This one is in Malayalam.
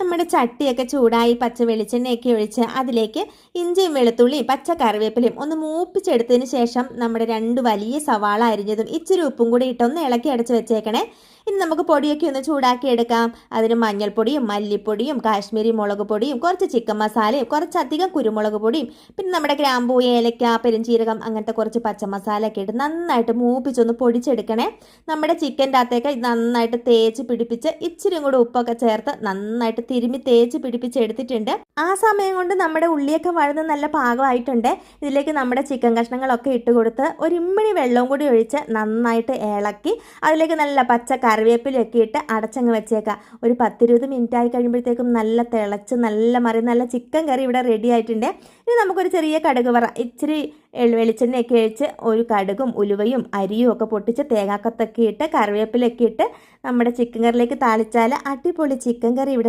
നമ്മുടെ ചട്ടിയൊക്കെ ചൂടായി പച്ച വെളിച്ചെണ്ണയൊക്കെ ഒഴിച്ച് അതിലേക്ക് ഇഞ്ചിയും വെളുത്തുള്ളിയും പച്ച കറിവേപ്പിലയും ഒന്ന് മൂപ്പിച്ചെടുത്തതിന് ശേഷം നമ്മുടെ 2 വലിയ സവാള അരിഞ്ഞതും ഇച്ചിരി ഉപ്പും കൂടി ഇട്ടൊന്ന് ഇളക്കി അടച്ച് വെച്ചേക്കണേ. ഇനി നമുക്ക് പൊടിയൊക്കെ ഒന്ന് ചൂടാക്കി എടുക്കാം. അതിന് മഞ്ഞൾപ്പൊടിയും മല്ലിപ്പൊടിയും കാശ്മീരി മുളക് പൊടിയും കുറച്ച് ചിക്കൻ മസാലയും കുറച്ചധികം കുരുമുളക് പൊടിയും പിന്നെ നമ്മുടെ ഗ്രാമ്പൂ ഏലക്ക പെരുംജീരകം അങ്ങനത്തെ കുറച്ച് പച്ചമസാലയൊക്കെ ഇട്ട് നന്നായിട്ട് മൂപ്പിച്ചൊന്ന് പൊടിച്ചെടുക്കണേ. നമ്മുടെ ചിക്കൻ്റെ അകത്തേക്ക് നന്നായിട്ട് തേച്ച് പിടിപ്പിച്ച് ഇച്ചിരി കൂടെ ഉപ്പൊക്കെ ചേർത്ത് നന്നായിട്ട് തിരുമ്മി തേച്ച് പിടിപ്പിച്ചെടുത്തിട്ടുണ്ട്. ആ സമയം കൊണ്ട് നമ്മുടെ ഉള്ളിയൊക്കെ വഴന്ന് നല്ല പാകമായിട്ടുണ്ട്. ഇതിലേക്ക് നമ്മുടെ ചിക്കൻ കഷ്ണങ്ങളൊക്കെ ഇട്ട് കൊടുത്ത് ഒരു ഇമ്മിണി വെള്ളവും കൂടി ഒഴിച്ച് നന്നായിട്ട് ഇളക്കി അതിലേക്ക് നല്ല പച്ച കറിവേപ്പിലൊക്കെ ഇട്ട് അടച്ചങ്ങ് വെച്ചേക്കാം. ഒരു 10-20 മിനിറ്റ് ആയി കഴിയുമ്പോഴത്തേക്കും നല്ല തിളച്ച് നല്ല ചിക്കൻ കറി ഇവിടെ റെഡി ആയിട്ടുണ്ട്. ഇനി നമുക്കൊരു ചെറിയ കടുക് ഇച്ചിരി വെളിച്ചെണ്ണയൊക്കെ ഒഴിച്ച് ഒരു കടുകും ഉലുവയും അരിയും ഒക്കെ പൊട്ടിച്ച് തേങ്ങാക്കൊത്തൊക്കെ ഇട്ട് കറിവേപ്പിലൊക്കെ ഇട്ട് നമ്മുടെ ചിക്കൻ കറിയിലേക്ക് താളിച്ചാൽ അടിപൊളി ചിക്കൻ കറി ഇവിടെ